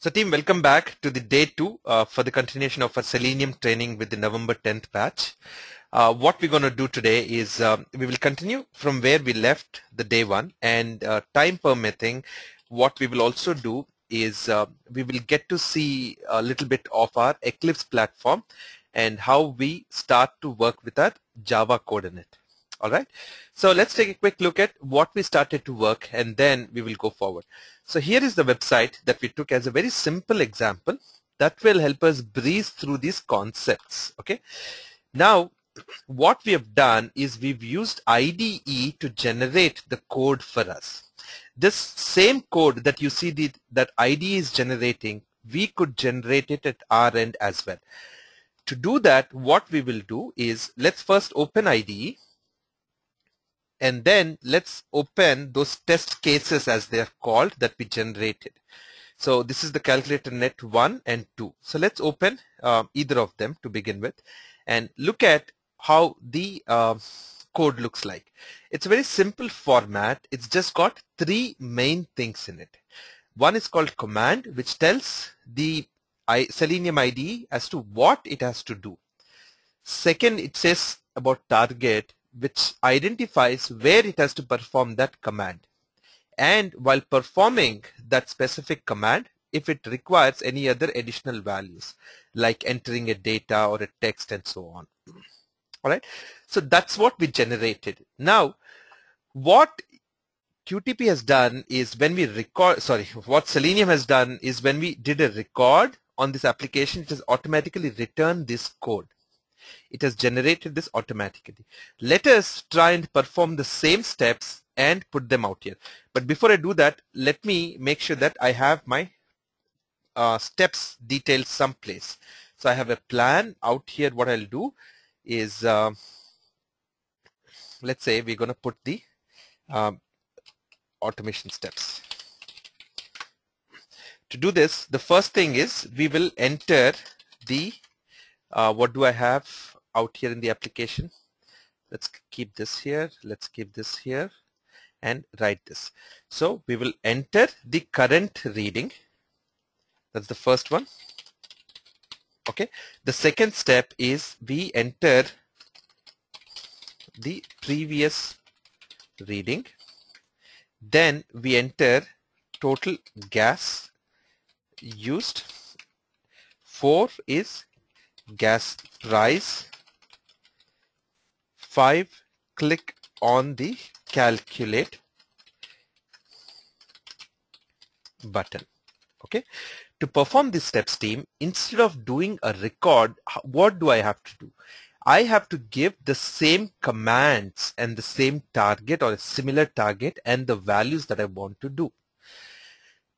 So team, welcome back to the day 2 for the continuation of our Selenium training with the November 10th batch. What we're going to do today is we will continue from where we left the day 1, and time permitting, what we will also do is we will get to see a little bit of our Eclipse platform and how we start to work with our Java code in it. All right, so let's take a quick look at what we started to work, and then we will go forward. So here is the website that we took as a very simple example that will help us breeze through these concepts. Okay, now what we have done is we've used IDE to generate the code for us. This same code that you see that IDE is generating, we could generate it at our end as well. To do that, what we will do is let's first open IDE. And then let's open those test cases, as they are called, that we generated. So this is the calculator net 1 and 2. So let's open either of them to begin with and look at how the code looks like. It's a very simple format. It's just got 3 main things in it. One is called command, which tells the Selenium IDE as to what it has to do. Second, it says about target, which identifies where it has to perform that command, and while performing that specific command, if it requires any other additional values like entering a data or a text and so on. All right, so that's what we generated. Now what QTP has done is when we record, what Selenium has done is when we did a record on this application, it has automatically returned this code. It has generated this automatically. Let us try and perform the same steps and put them out here. But before I do that, let me make sure that I have my steps detailed someplace. So I have a plan out here. What I'll do is, let's say we're going to put the automation steps. To do this, the first thing is we will enter the what do I have out here in the application? Let's keep this here. Let's keep this here and write this. So we will enter the current reading. That's the first one. Okay. The second step is we enter the previous reading. Then we enter total gas used. 4 is gas price. 5, click on the calculate button. Okay, to perform these steps, team, instead of doing a record, what do I have to do? I have to give the same commands and the same target or a similar target and the values that I want to do.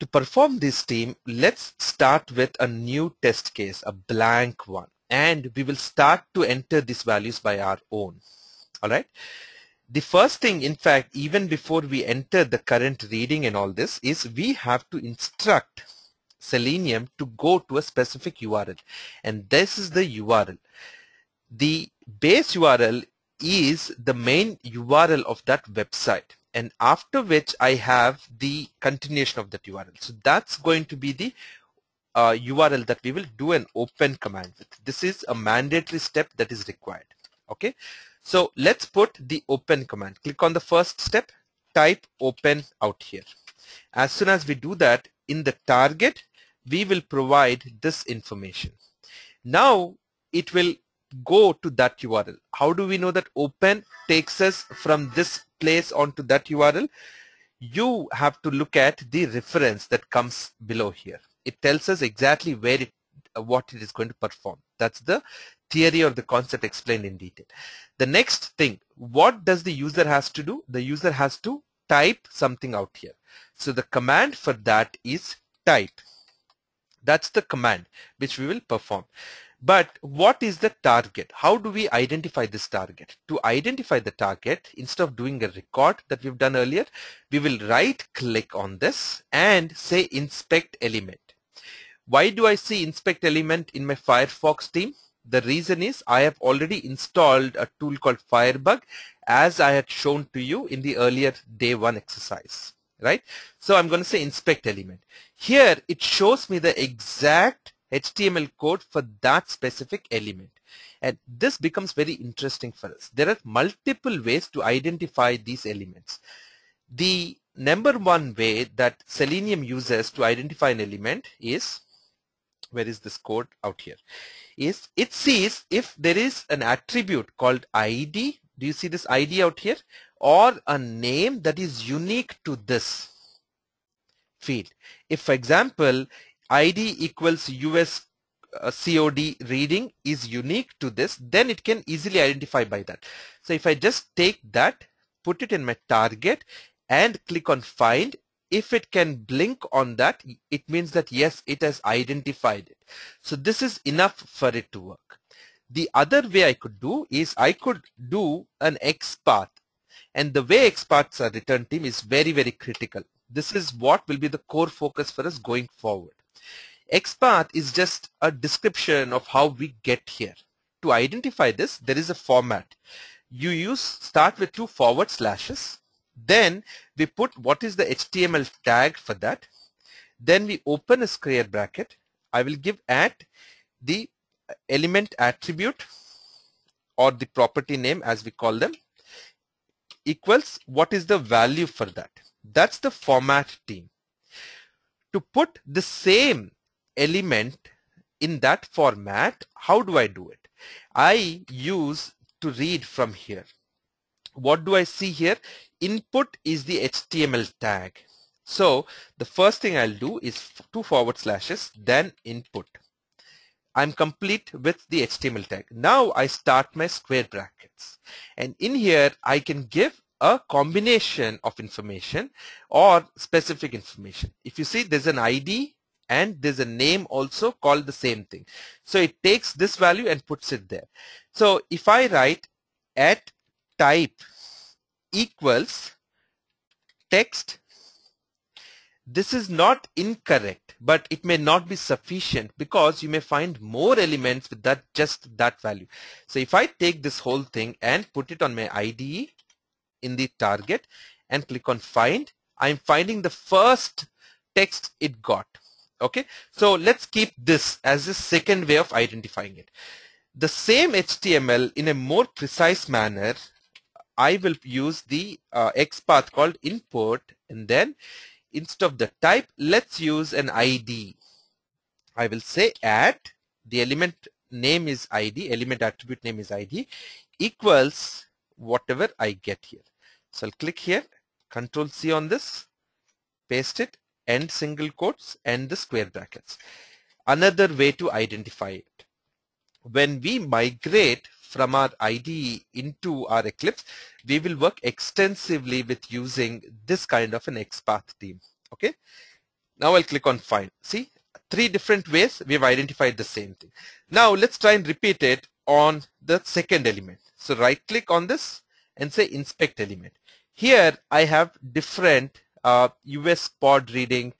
To perform this, team, let's start with a new test case, a blank one, and we will start to enter these values by our own. All right. The first thing, in fact, even before we enter the current reading and all this, is we have to instruct Selenium to go to a specific URL, and this is the URL. The base URL is the main URL of that website, and after which I have the continuation of that URL. So that's going to be the URL that we will do an open command with. This is a mandatory step that is required. Okay, so let's put the open command. Click on the first step, type open out here. As soon as we do that, in the target, we will provide this information. Now it will go to that URL. How do we know that open takes us from this place onto that URL? You have to look at the reference that comes below here. It tells us exactly where what it is going to perform. That's the theory or the concept explained in detail. The next thing, what does the user has to do? The user has to type something out here. So the command for that is type. That's the command which we will perform. But what is the target? How do we identify this target? To identify the target, instead of doing a record that we've done earlier, we will right click on this and say inspect element. Why do I see inspect element in my Firefox, team? The reason is I have already installed a tool called Firebug, as I had shown to you in the earlier day 1 exercise. right? So I'm going to say inspect element. Here it shows me the exact HTML code for that specific element. And this becomes very interesting for us. There are multiple ways to identify these elements. The number one way that Selenium uses to identify an element is, where is this code out here, is it sees if there is an attribute called ID. Do you see this ID out here? Or a name that is unique to this field. If, for example, ID equals US COD reading is unique to this, then it can easily identify by that. So if I just take that, put it in my target and click on find, if it can blink on that, it means that yes, it has identified it. So this is enough for it to work. The other way I could do is I could do an XPath, and the way XPaths are returned team is very, very critical. This is what will be the core focus for us going forward. XPath is just a description of how we get here. To identify this, there is a format. You start with 2 forward slashes. Then we put what is the HTML tag for that. Then we open a square bracket. I will give at the element attribute or the property name as we call them equals what is the value for that. That's the format team. To put the same element in that format, how do I do it? I use to read from here. What do I see here? Input is the HTML tag. So the first thing I'll do is 2 forward slashes, then input. I'm complete with the HTML tag. Now I start my square brackets. And in here, I can give a combination of information or specific information. If you see, there's an ID and there's a name also called the same thing. So it takes this value and puts it there. So if I write at type equals text, this is not incorrect, but it may not be sufficient because you may find more elements with that, just that value. So if I take this whole thing and put it on my IDE in the target and click on find, I'm finding the first text it got. Okay, so let's keep this as the second way of identifying it. The same HTML in a more precise manner, I will use the XPath called input, and then instead of the type, let's use an ID. I will say at the element name is ID, element attribute name is ID, equals whatever I get here. So I'll click here, Control C on this, paste it, end single quotes, and the square brackets. Another way to identify it. When we migrate from our IDE into our Eclipse, we will work extensively with using this kind of an XPath theme. Okay. Now I'll click on find. See, 3 different ways we have identified the same thing. Now let's try and repeat it on the second element. So right click on this and say inspect element. Here I have different US pod reading.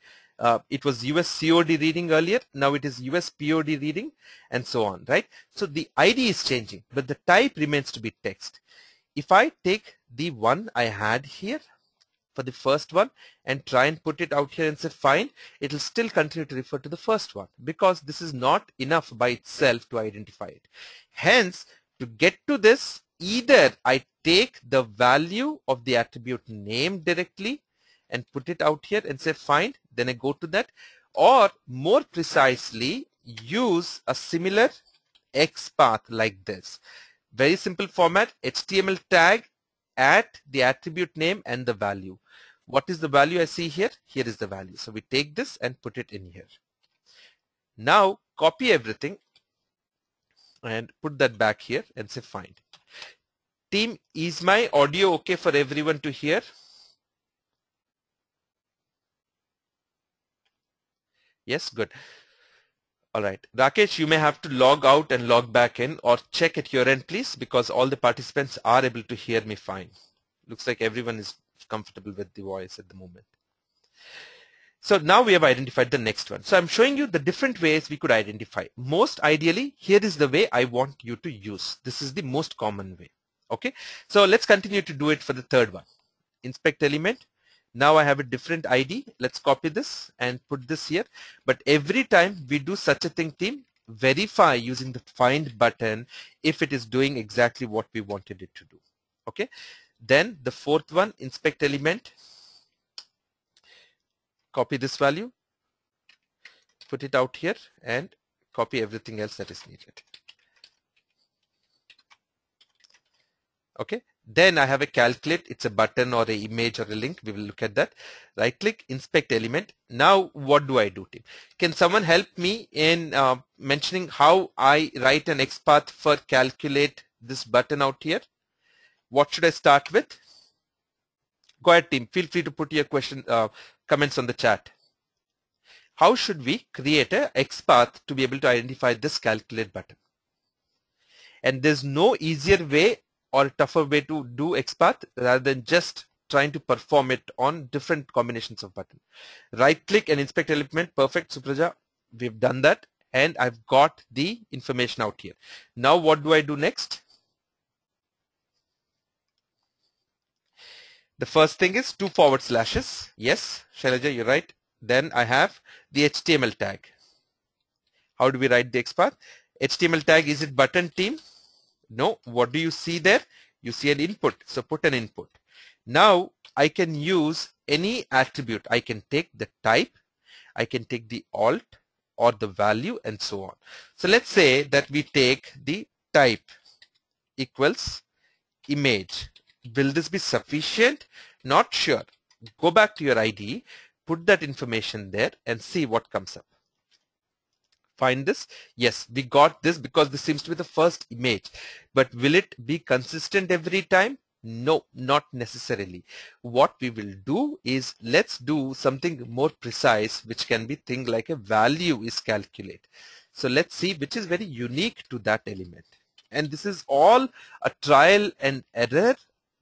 It was US COD reading earlier. Now it is US POD reading and so on, right? So the ID is changing, but the type remains to be text. If I take the one I had here for the first one and try and put it out here and say find, it will still continue to refer to the first one because this is not enough by itself to identify it. Hence, to get to this, either I take the value of the attribute name directly and put it out here and say find, then I go to that, or more precisely use a similar XPath like this. Very simple format, HTML tag at the attribute name and the value. What is the value I see here? Here is the value. So we take this and put it in here. Now copy everything and put that back here and say find. Team, is my audio okay for everyone to hear? Yes, good. All right. Rakesh, you may have to log out and log back in or check at your end, please, because all the participants are able to hear me fine. Looks like everyone is comfortable with the voice at the moment. So now we have identified the next one. So I'm showing you the different ways we could identify. Most ideally, here is the way I want you to use. This is the most common way. Okay. So let's continue to do it for the third one. Inspect element. Now I have a different ID. Let's copy this and put this here. But every time we do such a thing, team, verify using the find button if it is doing exactly what we wanted it to do. Okay. Then the fourth one, inspect element. Copy this value, put it out here, and copy everything else that is needed. Okay. Then I have a calculate. It's a button or a image or a link. We will look at that. Right click, inspect element. Now what do I do, team? Can someone help me in mentioning how I write an XPath for calculate this button out here? What should I start with? Go ahead, team. Feel free to put your question, comments on the chat. How should we create a XPath to be able to identify this calculate button? And there's no easier way or tougher way to do XPath rather than just trying to perform it on different combinations of button. Right click and inspect element. Perfect, Supraja. We've done that and I've got the information out here. Now what do I do next? The first thing is 2 forward slashes. Yes, Shailaja, you're right. Then I have the HTML tag. How do we write the XPath? HTML tag, is it button, team? No. What do you see there? You see an input. So put an input. Now I can use any attribute. I can take the type, I can take the alt or the value and so on. So let's say that we take the type equals image. Will this be sufficient? Not sure. Go back to your IDE, put that information there and see what comes up. Find this. Yes, we got this because this seems to be the first image. But will it be consistent every time? No, not necessarily. What we will do is let's do something more precise, which can be thing like a value is calculate. So let's see which is very unique to that element. And this is all a trial and error.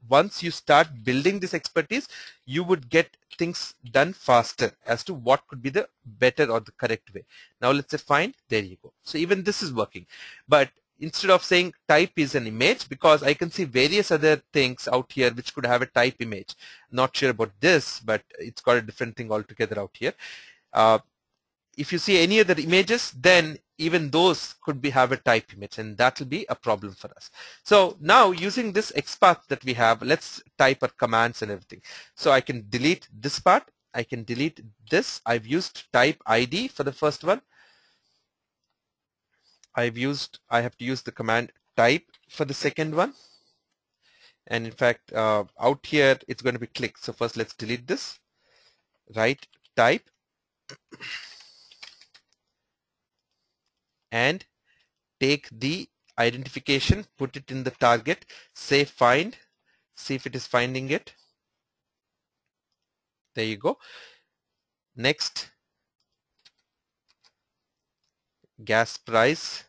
Once you start building this expertise, you would get things done faster as to what could be the better or the correct way. Now let's say find, there you go. So even this is working. But instead of saying type is an image, because I can see various other things out here which could have a type image. Not sure about this, but it's got a different thing altogether out here. If you see any other images, then even those could be have a type image, and that will be a problem for us. So now using this XPath that we have, let's type our commands and everything. So I can delete this part. I can delete this. I've used type ID for the first one. I have to use the command type for the second one. And in fact, out here, it's going to be click. So first let's delete this. Right, type. And take the identification, put it in the target, say find, see if it is finding it. There you go. Next, gas price,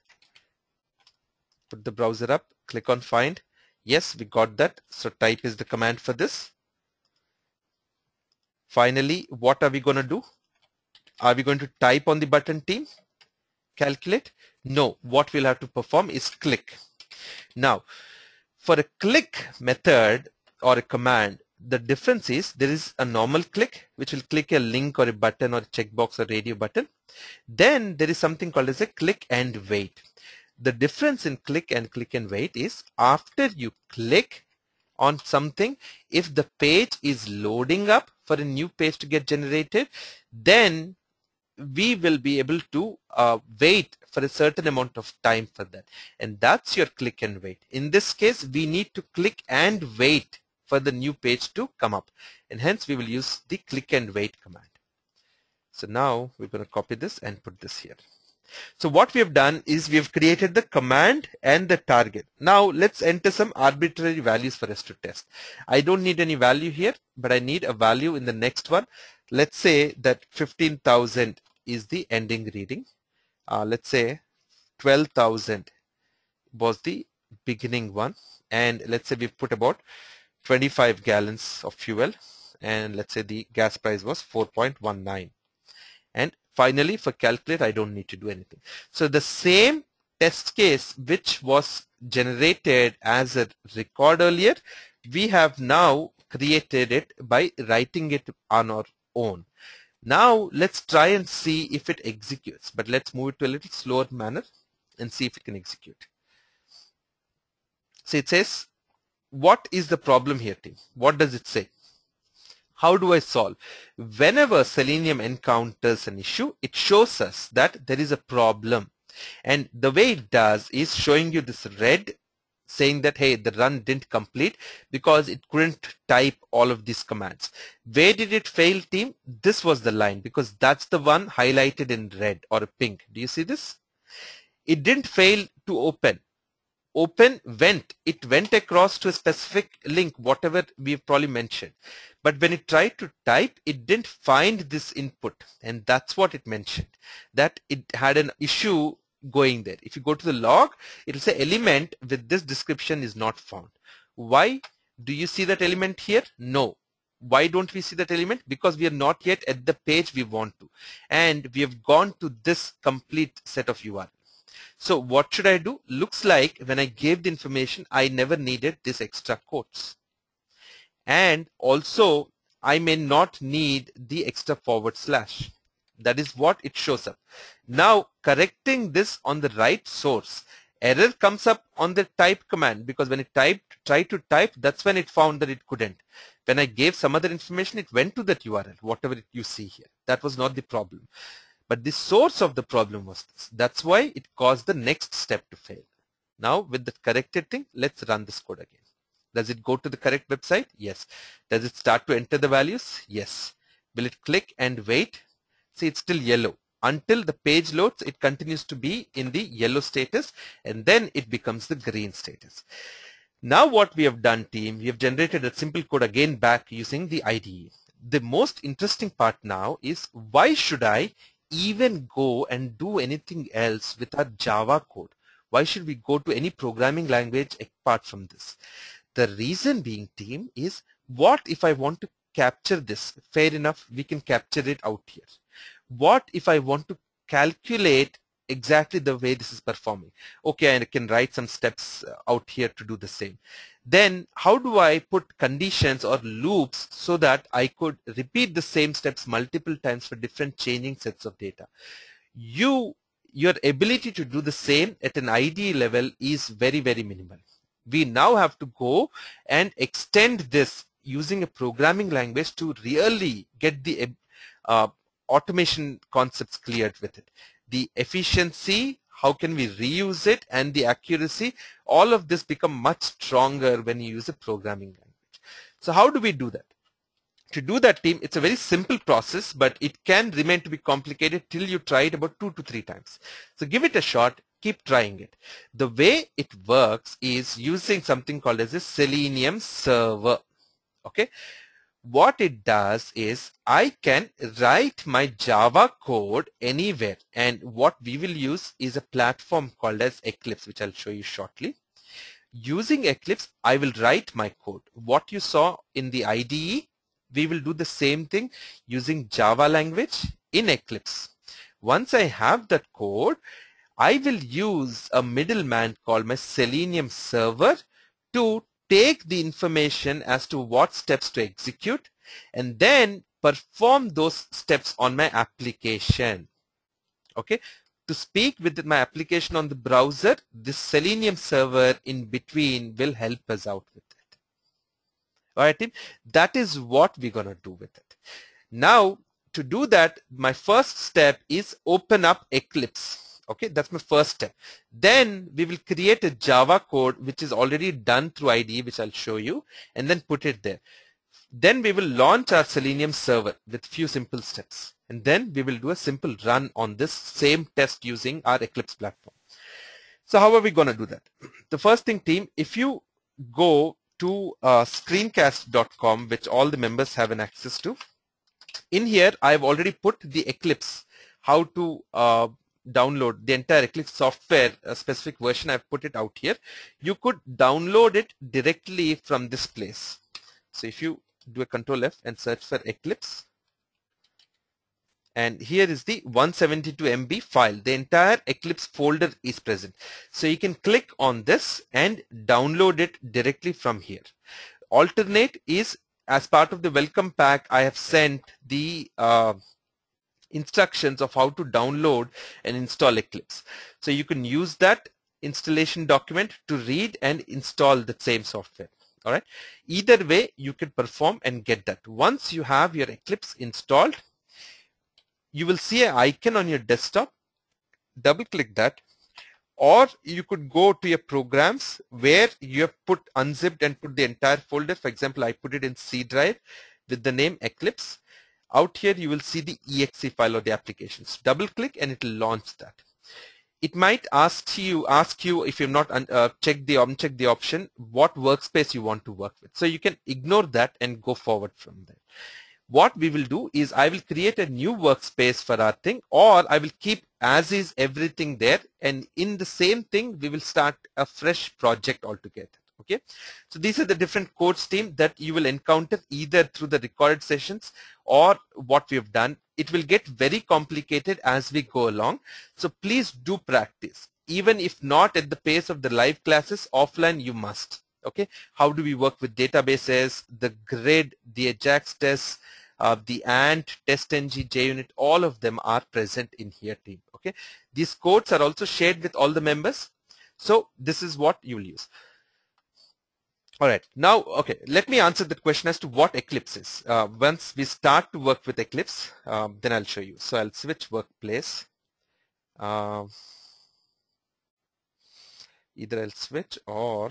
put the browser up, click on find. Yes, we got that. So type is the command for this. Finally, what are we going to do? Are we going to type on the button, team? Calculate? No, what we'll have to perform is click. Now, for a click method or a command, the difference is there is a normal click, which will click a link or a button or a checkbox or radio button. Then there is something called as a click and wait. The difference in click and wait is after you click on something, if the page is loading up for a new page to get generated, then we will be able to wait for a certain amount of time for that. And that's your click and wait. In this case, we need to click and wait for the new page to come up. And hence, we will use the click and wait command. So now we're going to copy this and put this here. So what we have done is we have created the command and the target. Now let's enter some arbitrary values for us to test. I don't need any value here, but I need a value in the next one. Let's say that 15,000 is the ending reading. Let's say 12,000 was the beginning one. And let's say we've put about 25 gallons of fuel. And let's say the gas price was 4.19. And finally, for calculate, I don't need to do anything. So the same test case which was generated as a record earlier, we have now created it by writing it on our own. Now let's try and see if it executes, but let's move it to a little slower manner and see if it can execute. So it says, what is the problem here, team? What does it say? How do I solve? Whenever Selenium encounters an issue, it shows us that there is a problem. And the way it does is showing you this red saying that, hey, the run didn't complete because it couldn't type all of these commands. Where did it fail, team? This was the line, because that's the one highlighted in red or pink. Do you see this? It didn't fail to open. It went across to a specific link, whatever we've probably mentioned. But when it tried to type, it didn't find this input. And that's what it mentioned, that it had an issue going there. If you go to the log, it will say element with this description is not found. Why? Do you see that element here? No. Why don't we see that element? Because we are not yet at the page we want to. And we have gone to this complete set of URL. So what should I do? Looks like when I gave the information, I never needed this extra quotes. And also, I may not need the extra /. That is what it shows up. Now, correcting this on the right source, error comes up on the type command, because when it tried to type, that's when it found that it couldn't. When I gave some other information, it went to that URL, whatever you see here. That was not the problem. But the source of the problem was this. That's why it caused the next step to fail. Now, with the corrected thing, let's run this code again. Does it go to the correct website? Yes. Does it start to enter the values? Yes. Will it click and wait? See, it's still yellow. Until the page loads, it continues to be in the yellow status, and then it becomes the green status. Now what we have done, team, we have generated a simple code again back using the IDE. The most interesting part now is, why should I even go and do anything else with our Java code? Why should we go to any programming language apart from this? The reason being, team, is what if I want to capture this? Fair enough, we can capture it out here. What if I want to calculate exactly the way this is performing? Okay, I can write some steps out here to do the same. Then how do I put conditions or loops so that I could repeat the same steps multiple times for different changing sets of data? Your ability to do the same at an IDE level is very, very minimal. We now have to go and extend this using a programming language to really get the automation concepts cleared with it. The efficiency, how can we reuse it, and the accuracy, all of this become much stronger when you use a programming language. So how do we do that? To do that, team, it's a very simple process, but it can remain to be complicated till you try it about 2 to 3 times. So give it a shot, keep trying it. The way it works is using something called as a Selenium server. Okay. What it does is I can write my Java code anywhere, and what we will use is a platform called as Eclipse, which I'll show you shortly. Using Eclipse, I will write my code. What you saw in the IDE, we will do the same thing using Java language in Eclipse. Once I have that code, I will use a middleman called my Selenium server to take the information as to what steps to execute and then perform those steps on my application. Okay. To speak with my application on the browser, this Selenium server in between will help us out with it. All right, team. That is what we're going to do with it. Now, to do that, my first step is open up Eclipse. Okay, that's my first step. Then we will create a Java code which is already done through IDE, which I'll show you, and then put it there. Then we will launch our Selenium server with few simple steps. And then we will do a simple run on this same test using our Eclipse platform. So how are we going to do that? The first thing, team, if you go to screencast.com, which all the members have an access to, in here I've already put the Eclipse, how to download the entire Eclipse software, a specific version. I've put it out here. You could download it directly from this place. So if you do a Control F and search for Eclipse, and here is the 172 MB file. The entire Eclipse folder is present. So you can click on this and download it directly from here. Alternate is as part of the welcome pack, I have sent the instructions of how to download and install Eclipse. So you can use that installation document to read and install the same software. All right. Either way, you can perform and get that. Once you have your Eclipse installed, you will see an icon on your desktop. Double click that, or you could go to your programs where you have put unzipped and put the entire folder. For example, I put it in C drive with the name Eclipse. Out here, you will see the exe file or the applications. Double click and it will launch that. It might ask you if you've not unchecked the option, what workspace you want to work with. So you can ignore that and go forward from there. What we will do is I will create a new workspace for our thing, or I will keep as is everything there, and in the same thing we will start a fresh project altogether. Okay, so these are the different code streams that you will encounter either through the recorded sessions or what we have done. It will get very complicated as we go along, so please do practice. Even if not at the pace of the live classes, offline you must. Okay, how do we work with databases, the grid, the Ajax tests, the Ant, TestNG, JUnit, all of them are present in here team. Okay, these codes are also shared with all the members, so this is what you will use. All right, now, okay, let me answer the question as to what Eclipse is. Once we start to work with Eclipse, then I'll show you. So I'll switch workplace. Either I'll switch, or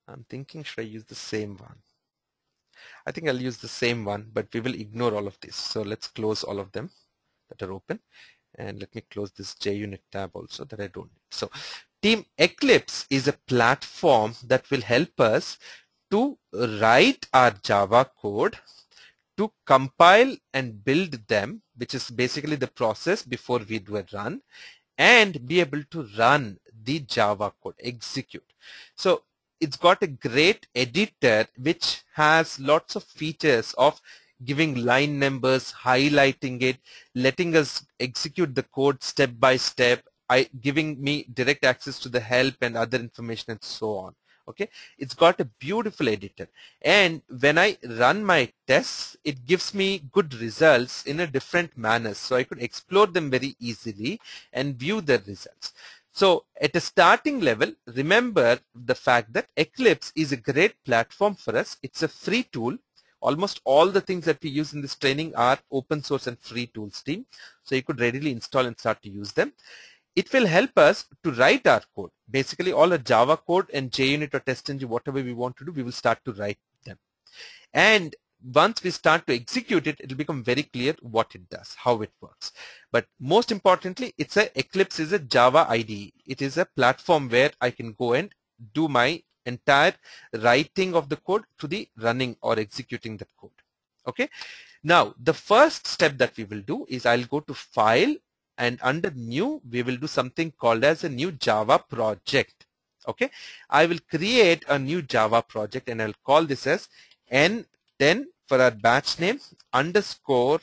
I'm thinking, should I use the same one? I think I'll use the same one, but we will ignore all of this. So let's close all of them that are open. And let me close this JUnit tab also that I don't need. So team, Eclipse is a platform that will help us to write our Java code, to compile and build them, which is basically the process before we do a run, and be able to run the Java code, execute. So it's got a great editor which has lots of features of giving line numbers, highlighting it, letting us execute the code step by step, giving me direct access to the help and other information and so on. Okay, it's got a beautiful editor, and when I run my tests, it gives me good results in a different manner, so I could explore them very easily and view the results. So at a starting level, remember the fact that Eclipse is a great platform for us. It's a free tool. Almost all the things that we use in this training are open source and free tools team, so you could readily install and start to use them. It will help us to write our code. Basically, all the Java code and JUnit or TestNG, whatever we want to do, we will start to write them. And once we start to execute it, it will become very clear what it does, how it works. But most importantly, Eclipse is a Java IDE. It is a platform where I can go and do my entire writing of the code to the running or executing the code. Okay. Now, the first step that we will do is I'll go to File, and under New, we will do something called as a new Java project. Okay. I will create a new Java project, and I'll call this as N10 for our batch name underscore.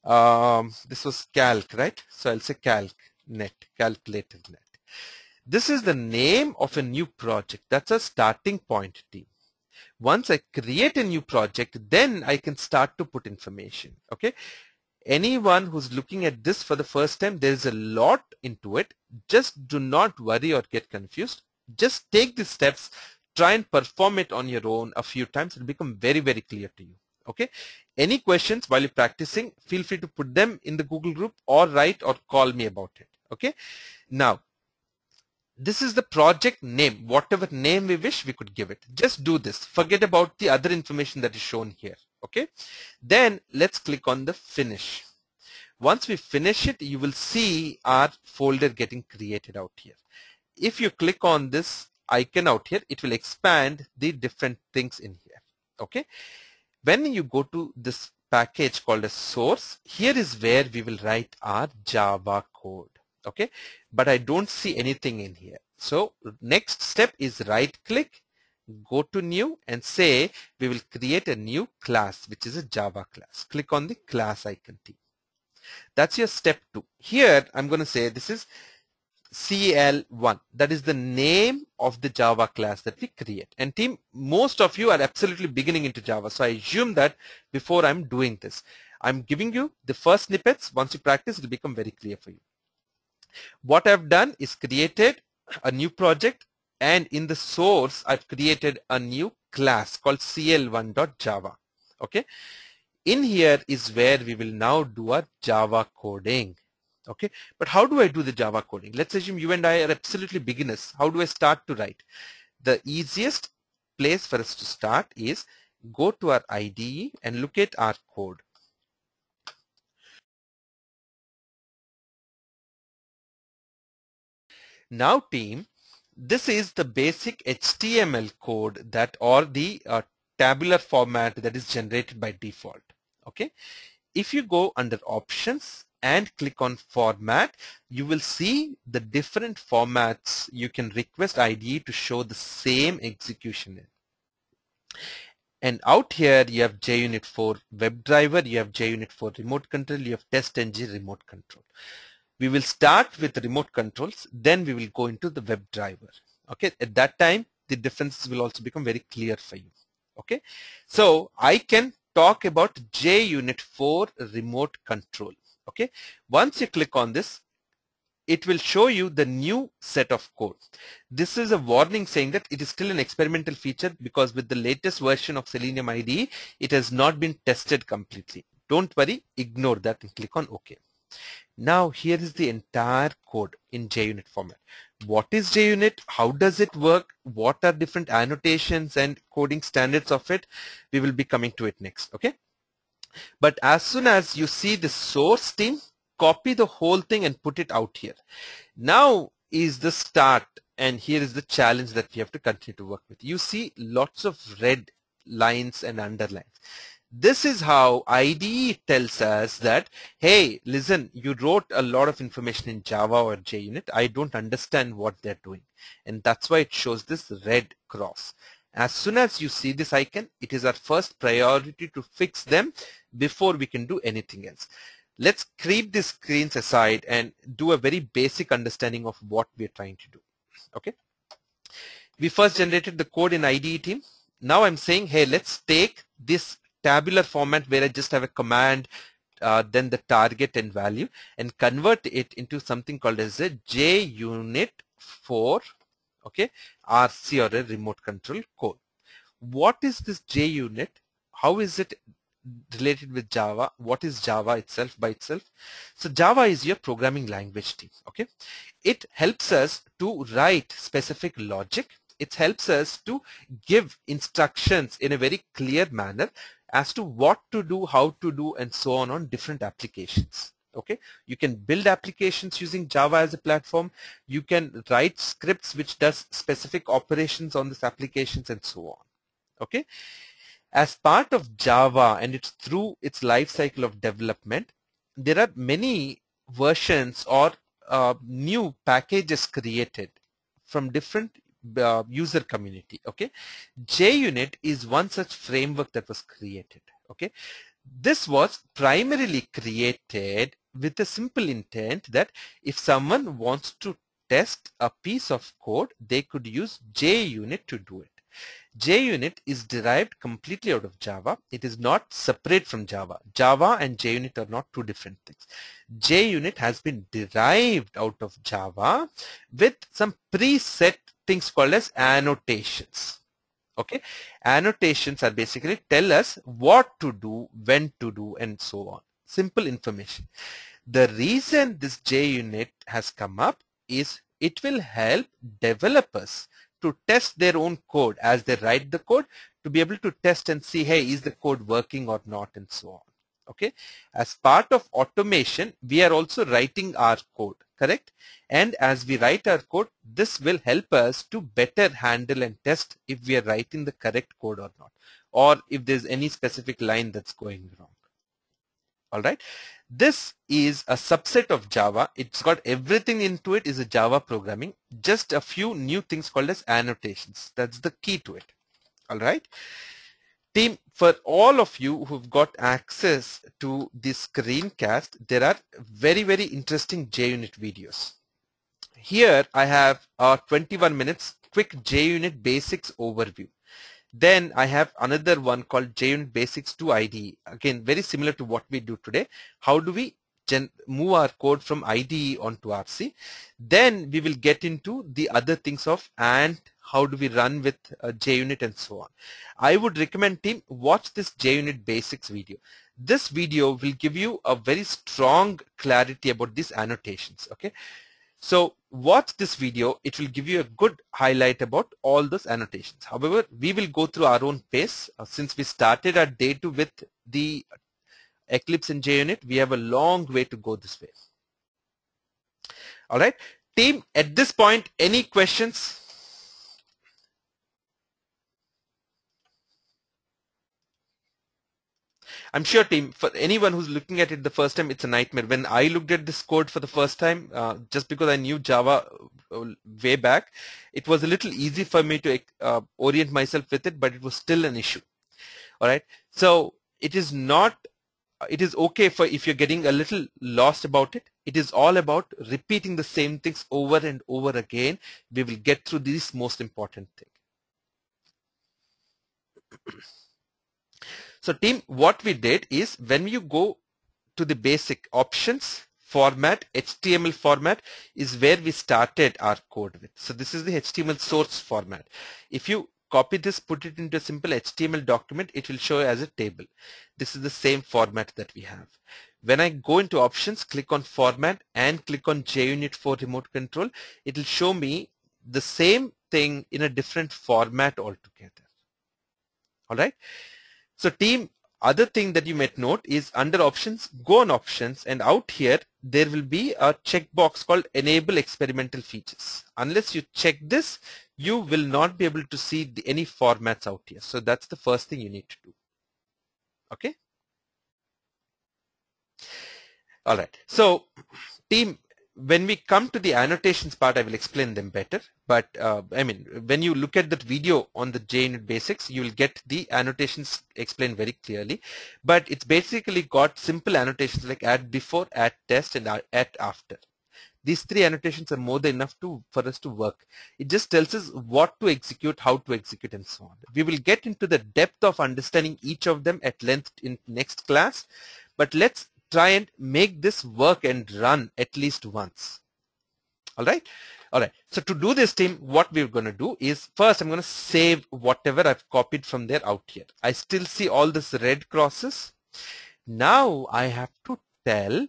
This was calc, right? So I'll say calcnet, calculator net. This is the name of a new project. That's a starting point team. Once I create a new project, then I can start to put information. Okay. Anyone who's looking at this for the first time, there's a lot into it. Just do not worry or get confused. Just take the steps, try and perform it on your own a few times. It'll become very, very clear to you. Okay. Any questions while you're practicing, feel free to put them in the Google group or write or call me about it. Okay. Now, this is the project name. Whatever name we wish, we could give it. Just do this. Forget about the other information that is shown here. Okay. Then let's click on the finish. Once we finish it, you will see our folder getting created out here. If you click on this icon out here, it will expand the different things in here. Okay. When you go to this package called a source, here is where we will write our Java code. Okay. But I don't see anything in here. So next step is right click, go to new, and say we will create a new class, which is a Java class. Click on the class icon. That's your step 2. Here I'm going to say this is CL1. That is the name of the Java class that we create. And team, most of you are absolutely beginning into Java. So I assume that before I'm doing this, I'm giving you the first snippets. Once you practice, it will become very clear for you. What I've done is created a new project, and in the source, I've created a new class called cl1.java. Okay. In here is where we will now do our Java coding. Okay, but how do I do the Java coding? Let's assume you and I are absolutely beginners. How do I start to write? The easiest place for us to start is go to our IDE and look at our code. Now team, this is the basic HTML code that, or the tabular format that is generated by default. Okay, if you go under options and click on format, you will see the different formats you can request IDE to show the same execution in. And out here you have JUnit for WebDriver, you have JUnit for remote control, you have TestNG remote control. We will start with the remote controls, then we will go into the WebDriver. Okay, at that time the differences will also become very clear for you. Okay, so I can talk about JUnit for remote control. Okay, once you click on this, it will show you the new set of code. This is a warning saying that it is still an experimental feature because with the latest version of Selenium IDE, it has not been tested completely. Don't worry, ignore that and click on OK. Now here is the entire code in JUnit format. What is JUnit? How does it work? What are different annotations and coding standards of it? We will be coming to it next, okay? But as soon as you see the source team, copy the whole thing and put it out here. Now is the start, and here is the challenge that we have to continue to work with. You see lots of red lines and underlines. This is how IDE tells us that, hey, listen, you wrote a lot of information in Java or JUnit. I don't understand what they're doing. And that's why it shows this red cross. As soon as you see this icon, it is our first priority to fix them before we can do anything else. Let's keep these screens aside and do a very basic understanding of what we're trying to do. Okay. We first generated the code in IDE team. Now I'm saying, hey, let's take this tabular format where I just have a command, then the target and value, and convert it into something called as a JUnit for, okay, RC or a remote control code. What is this JUnit? How is it related with Java? What is Java itself by itself? So Java is your programming language team. Okay, it helps us to write specific logic. It helps us to give instructions in a very clear manner as to what to do, how to do, and so on different applications. Okay, you can build applications using Java as a platform. You can write scripts which does specific operations on these applications and so on. Okay, as part of Java and it's through its life cycle of development, there are many versions or new packages created from different user community. Okay, JUnit is one such framework that was created. Okay, this was primarily created with a simple intent that if someone wants to test a piece of code, they could use JUnit to do it. JUnit is derived completely out of Java. It is not separate from Java. Java and JUnit are not two different things. JUnit has been derived out of Java with some preset things called as annotations. Okay, annotations are basically tell us what to do, when to do, and so on. Simple information. The reason this JUnit has come up is it will help developers to test their own code as they write the code, to be able to test and see, hey, is the code working or not, and so on. Okay, as part of automation, we are also writing our code, correct? And as we write our code, this will help us to better handle and test if we are writing the correct code or not, or if there's any specific line that's going wrong. All right, this is a subset of Java. It's got everything into it is a Java programming, just a few new things called as annotations. That's the key to it. All right, team, for all of you who've got access to this screencast, there are very, very interesting JUnit videos. here I have 21 minutes quick JUnit basics overview. Then I have another one called JUnit Basics to IDE. Again, very similar to what we do today. How do we move our code from IDE onto RC? Then we will get into the other things of and how do we run with JUnit and so on. I would recommend team watch this JUnit Basics video. This video will give you a very strong clarity about these annotations. Okay. So watch this video, it will give you a good highlight about all those annotations. However, we will go through our own pace. Since we started our day 2 with the Eclipse and JUnit, we have a long way to go this way. All right, team, at this point, any questions? I'm sure, team, for anyone who's looking at it the first time, it's a nightmare. When I looked at this code for the first time, just because I knew Java way back, it was a little easy for me to orient myself with it, but it was still an issue. All right. So it is not, it is okay for if you're getting a little lost about it. It is all about repeating the same things over and over again. We will get through these most important things. So team, what we did is when you go to the basic options format, HTML format is where we started our code with. So this is the HTML source format. If you copy this, put it into a simple HTML document, it will show as a table. This is the same format that we have. When I go into options, click on format and click on JUnit for remote control, it will show me the same thing in a different format altogether. All right. So team, other thing that you might note is under options, go on options, and out here there will be a checkbox called enable experimental features. Unless you check this, you will not be able to see any formats out here. So that's the first thing you need to do. Okay. All right. So team, when we come to the annotations part, I will explain them better. But I mean, when you look at that video on the JUnit basics, you will get the annotations explained very clearly. But it's basically got simple annotations like add before, add test, and add after. These three annotations are more than enough for us to work. It just tells us what to execute, how to execute, and so on. We will get into the depth of understanding each of them at length in next class. But let's try and make this work and run at least once. All right. All right. So to do this, team, what we're going to do is first I'm going to save whatever I've copied from there out here. I still see all this red crosses. Now I have to tell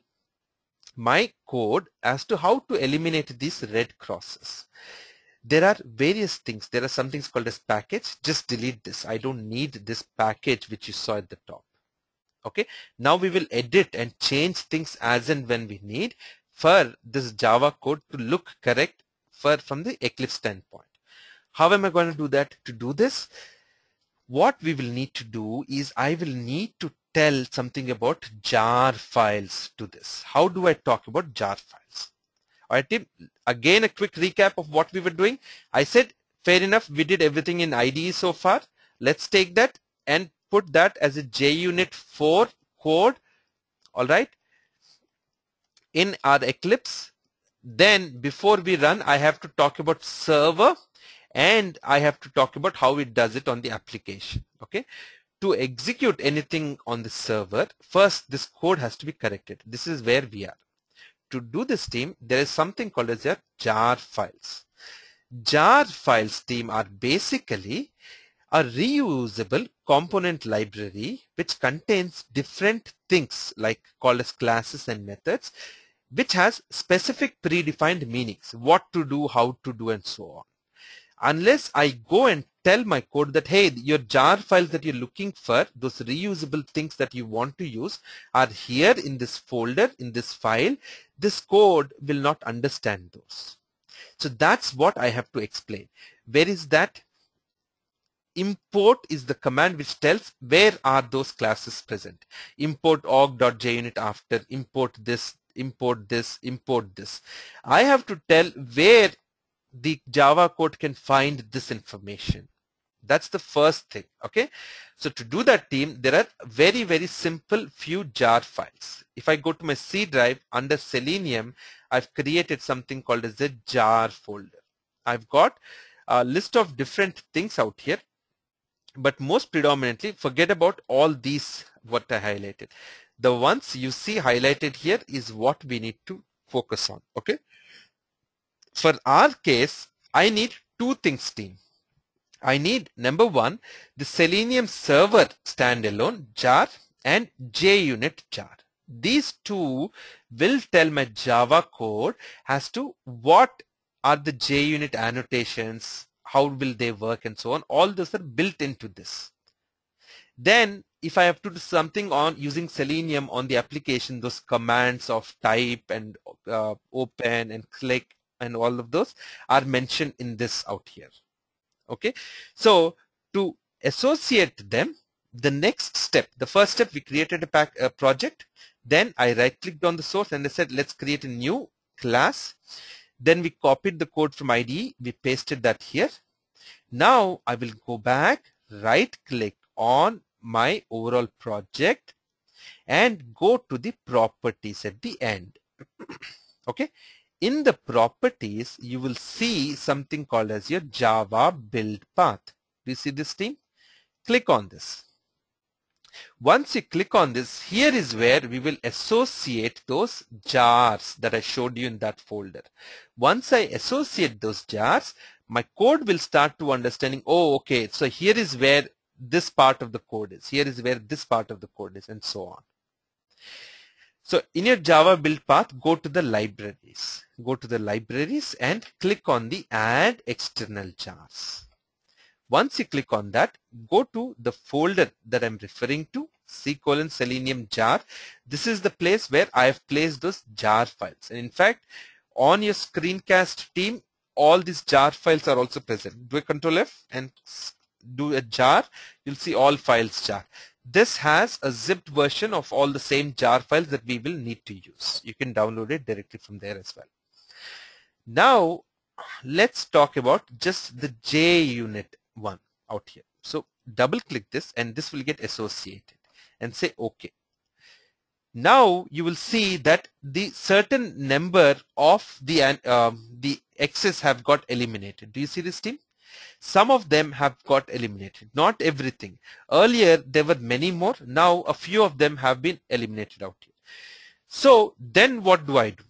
my code as to how to eliminate these red crosses. There are various things. There are some things called as package. Just delete this. I don't need this package which you saw at the top. Okay, now we will edit and change things as and when we need for this Java code to look correct from the Eclipse standpoint. How am I going to do that? To do this, what we will need to do is I will need to tell something about jar files to this. How do I talk about jar files? All right, team, again a quick recap of what we were doing. I said, fair enough, we did everything in IDE so far. Let's take that and put that as a JUnit 4 code, all right, in our Eclipse. Then before we run, I have to talk about server and I have to talk about how it does it on the application. Okay, to execute anything on the server, first this code has to be corrected. This is where we are. To do this, team, there is something called as your jar files. Jar files, team, are basically a reusable component library which contains different things like called as classes and methods, which has specific predefined meanings, what to do, how to do, and so on. Unless I go and tell my code that, hey, your jar files that you're looking for, those reusable things that you want to use are here in this folder, in this file, this code will not understand those. So that's what I have to explain. Where is that? Import is the command which tells where are those classes present. Import org.junit after, import this, import this, import this. I have to tell where the Java code can find this information. That's the first thing. Okay. So to do that, team, there are very, very simple few jar files. If I go to my C drive under Selenium, I've created something called as the jar folder. I've got a list of different things out here, but most predominantly forget about all these what I highlighted. The ones you see highlighted here is what we need to focus on. Okay. For our case, I need two things, team. I need number one, the Selenium server standalone jar and JUnit jar. These two will tell my Java code as to what are the JUnit annotations, how will they work, and so on. All those are built into this. Then if I have to do something on using Selenium on the application, those commands of type and open and click and all of those are mentioned in this out here. Okay, so to associate them, the next step, the first step, we created a project. Then I right clicked on the source and I said, let's create a new class. Then we copied the code from IDE, we pasted that here. Now I will go back, right click on my overall project and go to the properties at the end. Okay. In the properties, you will see something called as your Java build path. Do you see this, team? Click on this. Once you click on this, here is where we will associate those jars that I showed you in that folder. Once I associate those jars, my code will start to understanding, oh, okay, so here is where this part of the code is. Here is where this part of the code is, and so on. So in your Java build path, go to the libraries. Go to the libraries and click on the add external jars. Once you click on that, go to the folder that I'm referring to, C:/Selenium jar. This is the place where I have placed those jar files. And in fact, on your screencast, team, all these jar files are also present. Do a Control F and do a jar. You'll see all files jar. This has a zipped version of all the same jar files that we will need to use. You can download it directly from there as well. Now, let's talk about just the JUnit one out here. So double click this and this will get associated and say OK. Now you will see that the certain number of the X's have got eliminated. Do you see this, team? Some of them have got eliminated, not everything. Earlier there were many more, now a few of them have been eliminated out here. So then what do I do?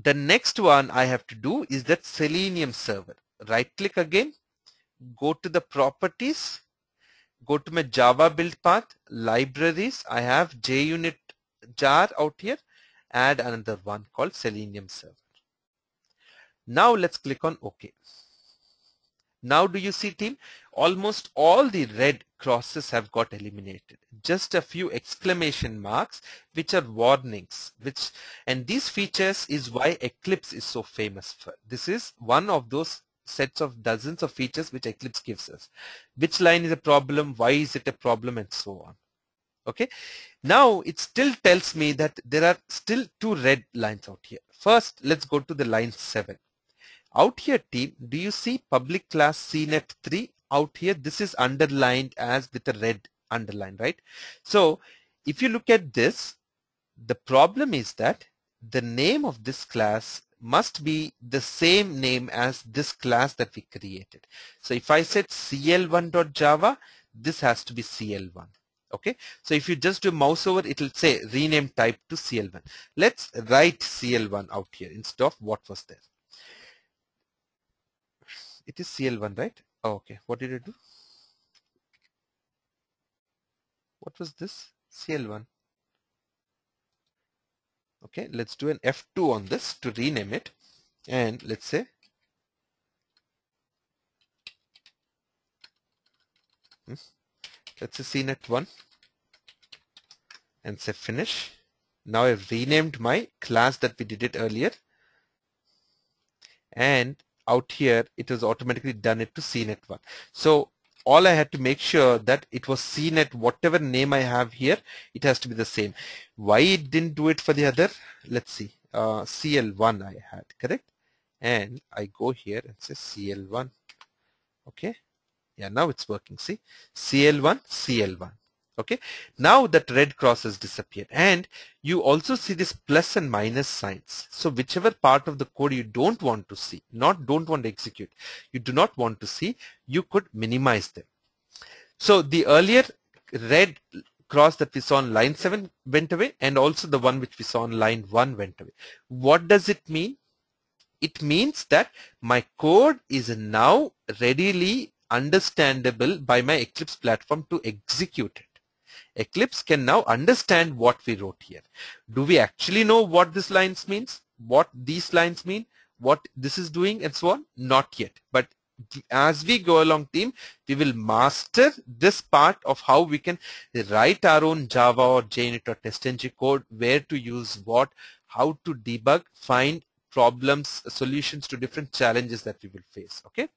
The next one I have to do is that Selenium server. Right click again, go to the properties, go to my Java build path, libraries, I have JUnit jar out here, add another one called Selenium server. Now let's click on OK. Now do you see, team? Almost all the red crosses have got eliminated. Just a few exclamation marks which are warnings, and these features is why Eclipse is so famous for. This is one of those sets of dozens of features which Eclipse gives us. Which line is a problem, why is it a problem, and so on. Okay. Now it still tells me that there are still two red lines out here. First, let's go to the line 7. Out here, team, do you see public class CNET3 out here? This is underlined as with a red underline, right? So if you look at this, the problem is that the name of this class must be the same name as this class that we created. So if I said cl1.java, this has to be cl1. Okay, so if you just do mouse over, it will say rename type to cl1. Let's write cl1 out here instead of what was there. It is CL1, right? Oh, okay. What did I do? What was this? CL1. Okay, let's do an F2 on this to rename it. And let's say CNET1 and say finish. Now I've renamed my class that we did it earlier. And out here it has automatically done it to CNET1. So all I had to make sure that it was CNET, whatever name I have here, it has to be the same. Why it didn't do it for the other? Let's see. CL1 I had, correct? And I go here and say CL1. Okay. Yeah, now it's working. See, CL1, CL1. Okay, now that red cross has disappeared, and you also see this plus and minus signs. So whichever part of the code you don't want to see, not don't want to execute, you do not want to see, you could minimize them. So the earlier red cross that we saw on line 7 went away, and also the one which we saw on line 1 went away. What does it mean? It means that my code is now readily understandable by my Eclipse platform to execute it. Eclipse can now understand what we wrote here. Do we actually know what this lines means? What these lines mean? What this is doing and so on? Not yet. But as we go along, team, we will master this part of how we can write our own Java or JUnit or TestNG code, where to use what, how to debug, find problems, solutions to different challenges that we will face. Okay.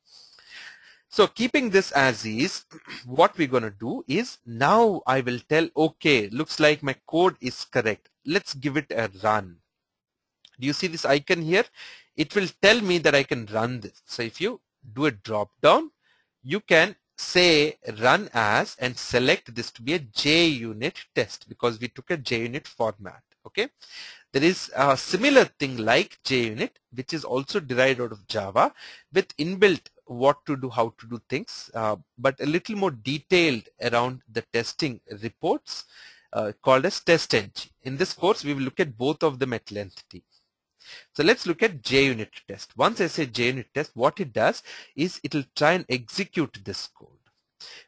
So keeping this as is, what we're going to do is now I will tell, okay, looks like my code is correct. Let's give it a run. Do you see this icon here? It will tell me that I can run this. So if you do a drop down, you can say run as and select this to be a JUnit test, because we took a JUnit format. Okay. There is a similar thing like JUnit, which is also derived out of Java with inbuilt what to do, how to do things, but a little more detailed around the testing reports called as TestNG. In this course, we will look at both of them at length. So let's look at JUnit test. Once I say JUnit test, what it does is it will try and execute this code.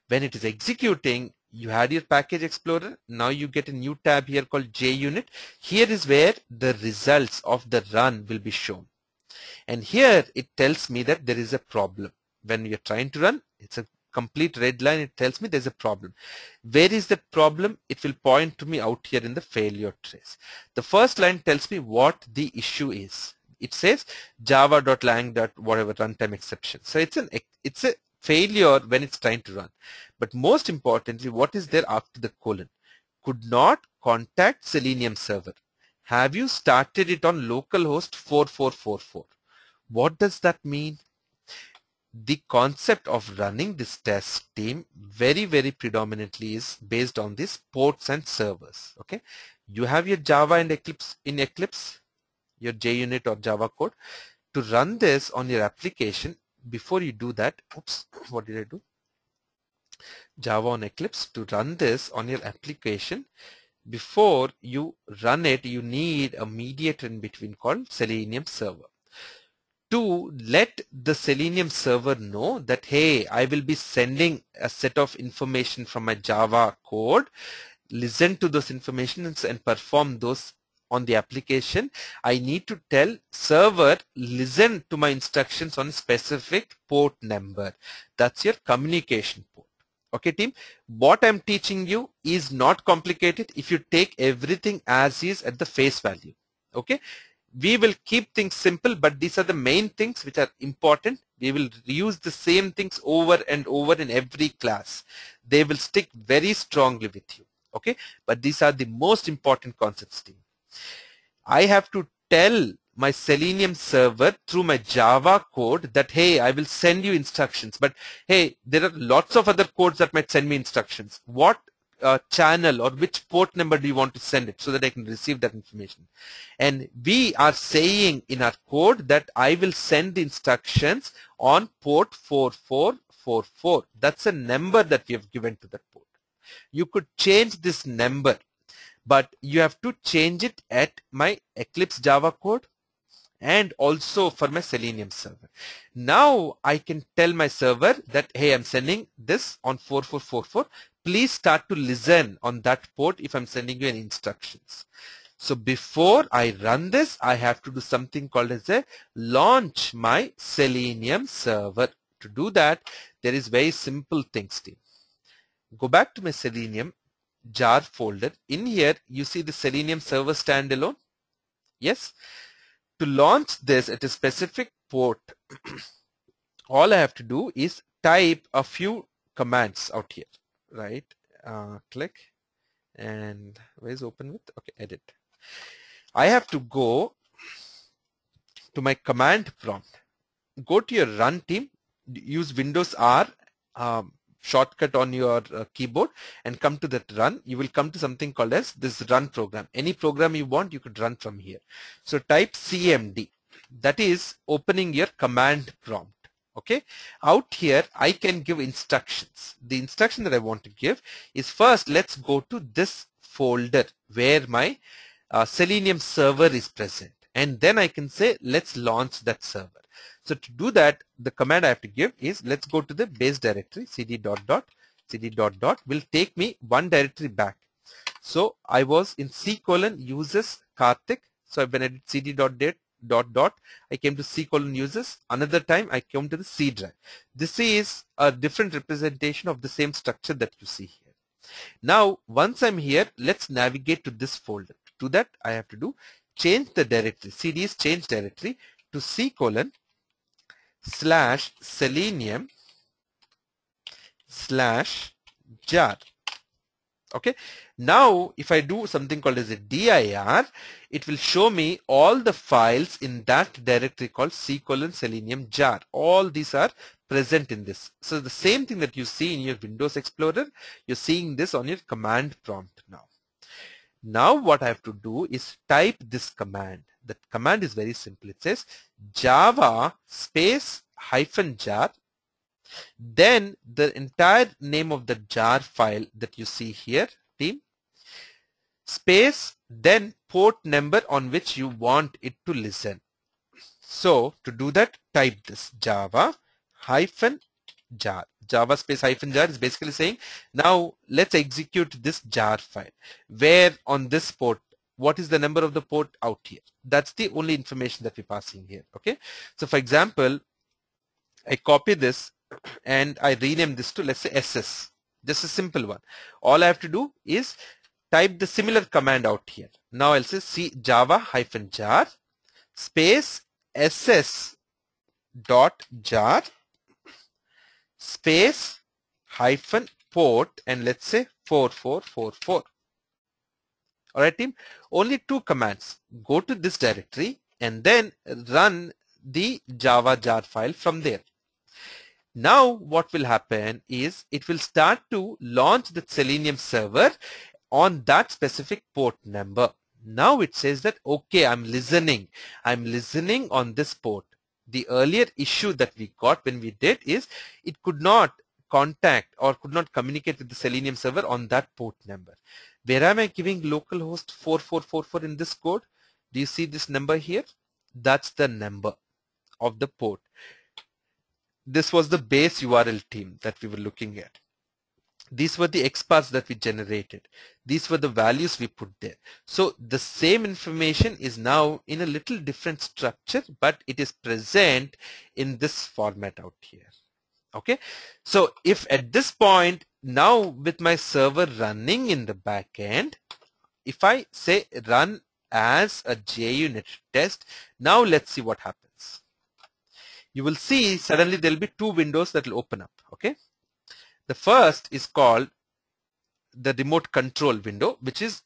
When it is executing, you had your package explorer. Now you get a new tab here called JUnit. Here is where the results of the run will be shown. And here it tells me that there is a problem. When you're trying to run, it's a complete red line. It tells me there's a problem. Where is the problem? It will point to me out here in the failure trace. The first line tells me what the issue is. It says java.lang.whatever runtime exception. So it's a failure when it's trying to run. But most importantly, what is there after the colon? Could not contact Selenium server. Have you started it on localhost 4444? What does that mean? The concept of running this test team very predominantly is based on these ports and servers. Okay, you have your Java and Eclipse in Eclipse, your JUnit or Java code. To run this on your application, before you do that, oops, what did I do? Java on Eclipse. To run this on your application, before you run it, you need a mediator in between called Selenium server. To let the Selenium server know that, hey, I will be sending a set of information from my Java code, listen to those informations and perform those on the application, I need to tell server, listen to my instructions on a specific port number. That's your communication port. Okay, team, what I'm teaching you is not complicated if you take everything as is at the face value. Okay. We will keep things simple, but these are the main things which are important. We will use the same things over and over in every class. They will stick very strongly with you. Okay, but these are the most important concepts, team. I have to tell my Selenium server through my Java code that, hey, I will send you instructions, but hey, there are lots of other codes that might send me instructions. What channel or which port number do you want to send it so that I can receive that information? And we are saying in our code that I will send the instructions on port 4444. That's a number that we have given to that port. You could change this number, but you have to change it at my Eclipse Java code and also for my Selenium server. Now I can tell my server that, hey, I'm sending this on 4444. Please start to listen on that port if I'm sending you any instructions. So before I run this, I have to do something called as a launch my Selenium server. To do that, there is very simple things, team. Go back to my Selenium jar folder. In here, you see the Selenium server standalone. Yes. To launch this at a specific port, all I have to do is type a few commands out here, right? Click and where's open with? Okay, edit. I have to go to my command prompt. Go to your run, team. Use Windows R shortcut on your keyboard and come to that run, you will come to something called as this run program. Any program you want, you could run from here. So type CMD, that is opening your command prompt. Okay, out here I can give instructions. The instruction that I want to give is, first let's go to this folder where my Selenium server is present, and then I can say let's launch that server. So to do that, the command I have to give is, let's go to the base directory, cd dot dot will take me one directory back. So I was in C:\users Karthik. So when I did cd dot dot, I came to C:\users. Another time I came to the C drive. This is a different representation of the same structure that you see here. Now once I'm here, let's navigate to this folder. To do that, I have to do change the directory. CD is change directory to C:/Selenium/jar. Okay, now if I do something called as a dir, it will show me all the files in that directory called C:/Selenium jar. All these are present in this. So the same thing that you see in your Windows Explorer, you're seeing this on your command prompt now. Now what I have to do is type this command. The command is very simple. It says java space -jar, then the entire name of the jar file that you see here, team, space, then port number on which you want it to listen. So to do that, type this java -jar. Java space -jar is basically saying, now let's execute this jar file. Where on this port, what is the number of the port out here? That's the only information that we're passing here. Okay. So for example, I copy this and I rename this to, let's say, SS. Just a simple one. All I have to do is type the similar command out here. Now I'll say java -jar space ss.jar space -port, and let's say 4444. Alright team, only two commands. Go to this directory and then run the java jar file from there. Now what will happen is it will start to launch the Selenium server on that specific port number. Now it says that, okay, I'm listening on this port. The earlier issue that we got when we did is it could not contact or could not communicate with the Selenium server on that port number. Where am I giving localhost 4444 in this code? Do you see this number here? That's the number of the port. This was the base URL, team, that we were looking at. These were the XPaths that we generated. These were the values we put there. So the same information is now in a little different structure, but it is present in this format out here. Okay. So if at this point, now with my server running in the back end, if I say run as a JUnit test, now let's see what happens. You will see suddenly there will be two windows that will open up. Okay. The first is called the remote control window, which is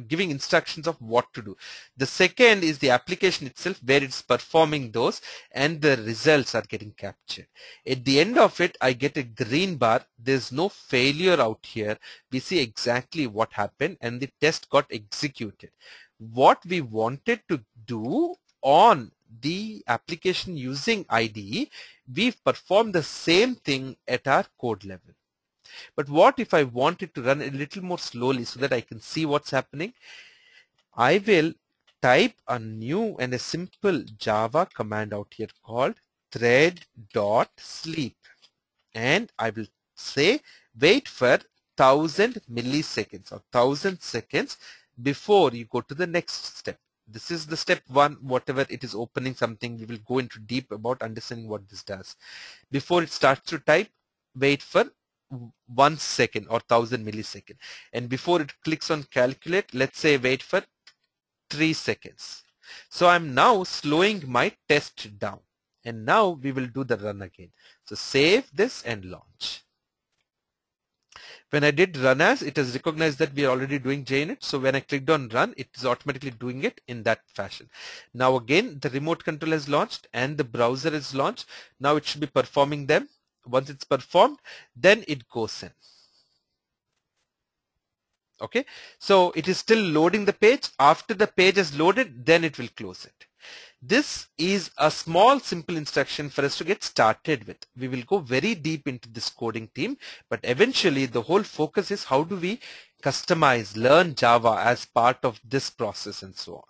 giving instructions of what to do. The second is the application itself, where it's performing those and the results are getting captured. At the end of it, I get a green bar. There's no failure out here. We see exactly what happened and the test got executed. What we wanted to do on the application using IDE, we've performed the same thing at our code level. But what if I wanted to run a little more slowly so that I can see what's happening? I will type a new and a simple Java command out here called thread.sleep, and I will say wait for 1000 milliseconds or 1000 seconds before you go to the next step. This is the step one. Whatever it is opening something, we will go into deep about understanding what this does. Before it starts to type, wait for 1 second or 1000 milliseconds, and before it clicks on calculate, let's say wait for 3 seconds. So I'm now slowing my test down, and now we will do the run again. So save this and launch. When I did run as, it has recognized that we are already doing JUnit. So when I clicked on run, it is automatically doing it in that fashion. Now again, the remote control has launched and the browser is launched. Now it should be performing them. Once it's performed, then it goes in. Okay, so it is still loading the page. After the page is loaded, then it will close it. This is a small simple instruction for us to get started with. We will go very deep into this coding team, but eventually the whole focus is how do we customize, learn Java as part of this process and so on.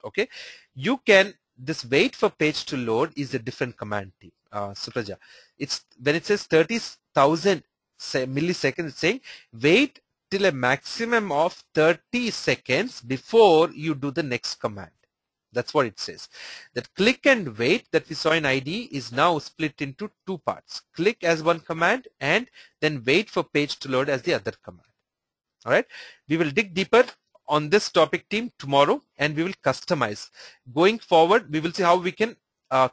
Okay, you can, this wait for page to load is a different command team. Supraja, it's when it says 30,000 milliseconds, it's saying wait till a maximum of 30 seconds before you do the next command. That's what it says. That click and wait that we saw in IDE is now split into two parts. Click as one command and then wait for page to load as the other command. All right. We will dig deeper on this topic team tomorrow and we will customize. Going forward, we will see how we can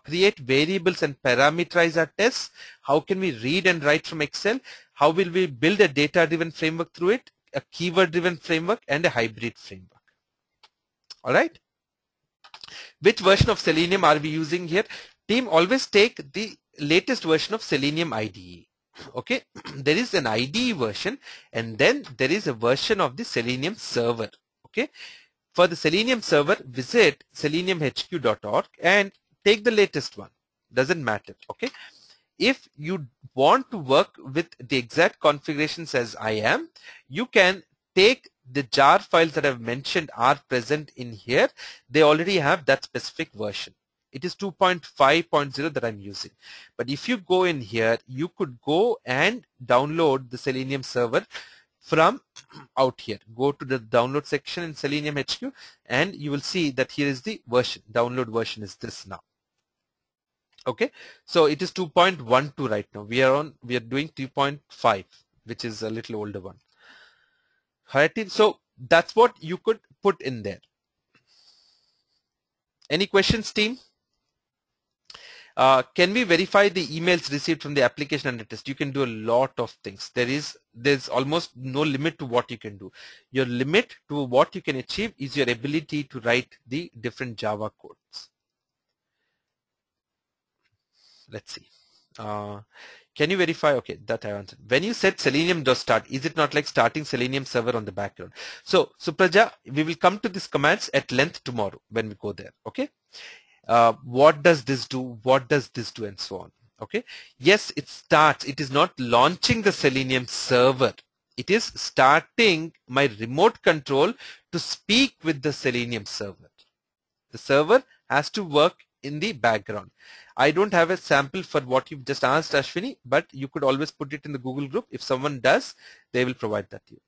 create variables and parameterize our tests. How can we read and write from Excel? How will we build a data-driven framework through it, a keyword-driven framework, and a hybrid framework? All right. Which version of Selenium are we using here? Team, always take the latest version of Selenium IDE. Okay, there is an IDE version and then there is a version of the Selenium server. Okay, for the Selenium server, visit seleniumhq.org and take the latest one. Doesn't matter. Okay, if you want to work with the exact configurations as I am, you can take the jar files that I've mentioned are present in here. They already have that specific version. It is 2.5.0 that I'm using. But if you go in here, you could go and download the Selenium server from out here. Go to the download section in Selenium HQ and you will see that here is the version. Download version is this now. Okay, so it is 2.12 right now. We are doing 3.5, which is a little older one. Alright, so that's what you could put in there. Any questions, team? Can we verify the emails received from the application under test? You can do a lot of things. There's almost no limit to what you can do. Your limit to what you can achieve is your ability to write the different Java codes. Let's see. Can you verify? Okay, that I answered. When you said Selenium does start, is it not like starting Selenium server on the background? So, Supraja, we will come to these commands at length tomorrow when we go there. Okay. What does this do? What does this do? And so on. Okay. Yes, it starts. It is not launching the Selenium server. It is starting my remote control to speak with the Selenium server. The server has to work in the background. I don't have a sample for what you've just asked, Ashwini, but you could always put it in the Google group. If someone does, they will provide that to you.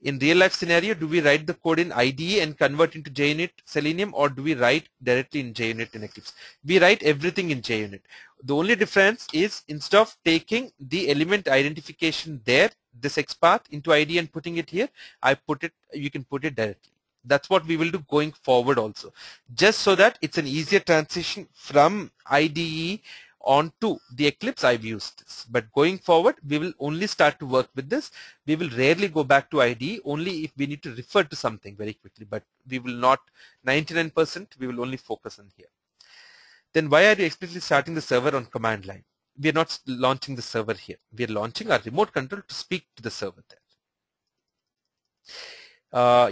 In real life scenario, do we write the code in IDE and convert into JUnit Selenium, or do we write directly in JUnit in Eclipse? We write everything in JUnit. The only difference is instead of taking the element identification there, this XPath into IDE and putting it here, you can put it directly. That's what we will do going forward also, just so that it's an easier transition from IDE onto the Eclipse. I've used this, but going forward we will only start to work with this. We will rarely go back to IDE, only if we need to refer to something very quickly, but we will not 99%, we will only focus on here. Then why are you explicitly starting the server on command line? We are not launching the server here. We are launching our remote control to speak to the server there.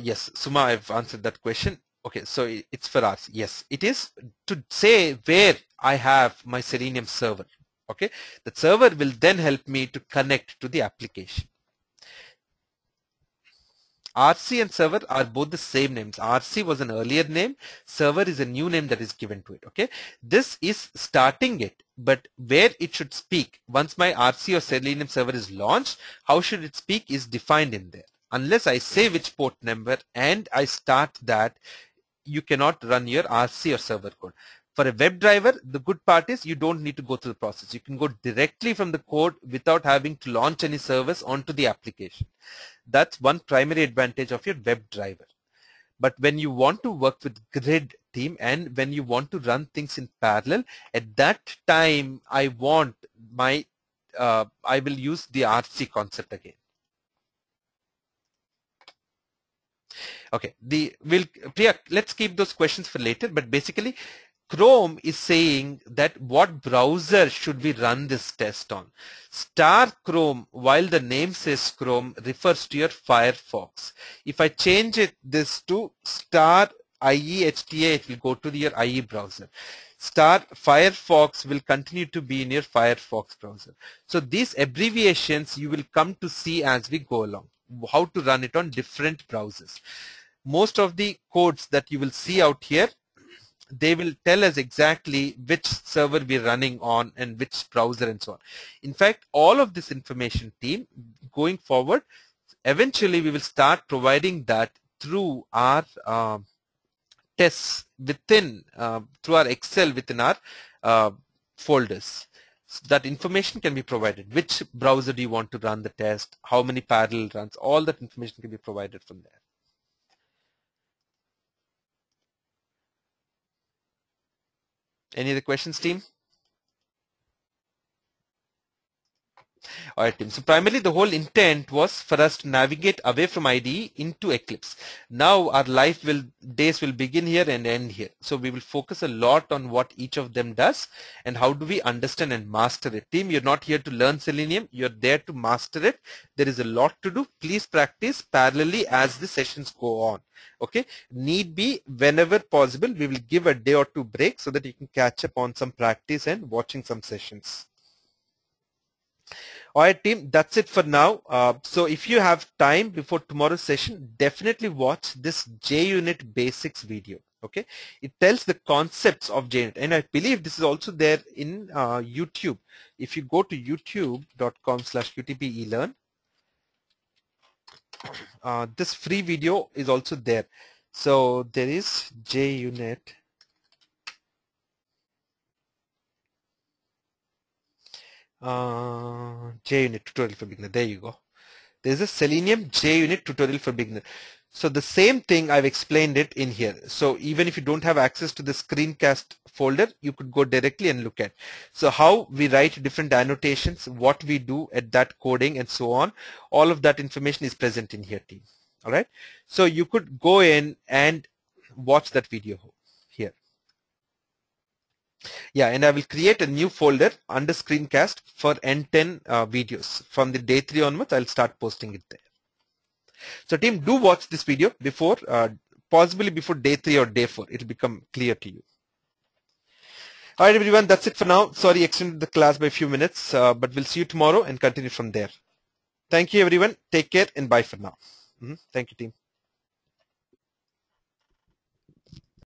Yes, Suma, I've answered that question. Okay, so it's for us. Yes, it is to say where I have my Selenium server. Okay, the server will then help me to connect to the application. RC and server are both the same names. RC was an earlier name. Server is a new name that is given to it. Okay, this is starting it, but where it should speak once my RC or Selenium server is launched, how should it speak is defined in there. Unless I say which port number and I start that, you cannot run your RC or server code. For a WebDriver, the good part is you don't need to go through the process. You can go directly from the code without having to launch any service onto the application. That's one primary advantage of your WebDriver. But when you want to work with grid team and when you want to run things in parallel, at that time I want my I will use the RC concept again. Okay, Priya, let's keep those questions for later, but basically Chrome is saying that what browser should we run this test on. Star Chrome, while the name says Chrome, refers to your Firefox. If I change this to star IEHTA, it will go to your IE browser. Star Firefox will continue to be in your Firefox browser. So these abbreviations you will come to see as we go along, how to run it on different browsers. Most of the codes that you will see out here, they will tell us exactly which server we're running on and which browser and so on. In fact, all of this information, team, going forward, eventually we will start providing that through our tests within, through our Excel within our folders. So that information can be provided. Which browser do you want to run the test? How many parallel runs? All that information can be provided from there. Any other questions, team? All right, team. So primarily the whole intent was for us to navigate away from IDE into Eclipse. Now our days will begin here and end here. So we will focus a lot on what each of them does and how do we understand and master it. Team, you're not here to learn Selenium. You're there to master it. There is a lot to do. Please practice parallelly as the sessions go on. Okay, need be, whenever possible, we will give a day or two break so that you can catch up on some practice and watching some sessions. All right, team, that's it for now. So if you have time before tomorrow's session, definitely watch this JUnit basics video. Okay, it tells the concepts of JUnit, and I believe this is also there in YouTube. If you go to youtube.com/qtpelearn, this free video is also there. So there is JUnit. JUnit tutorial for beginner. There you go. There's a Selenium JUnit tutorial for beginner. So the same thing, I've explained it in here. So even if you don't have access to the screencast folder, you could go directly and look at. So how we write different annotations, what we do at that coding and so on, all of that information is present in here, team. All right. So you could go in and watch that video here. Yeah, and I will create a new folder under screencast for N10 videos. From the day 3 onwards, I'll start posting it there. So team, do watch this video before, possibly before day 3 or day 4. It'll become clear to you. All right, everyone, that's it for now. Sorry, extended the class by a few minutes, but we'll see you tomorrow and continue from there. Thank you, everyone. Take care and bye for now. Thank you, team.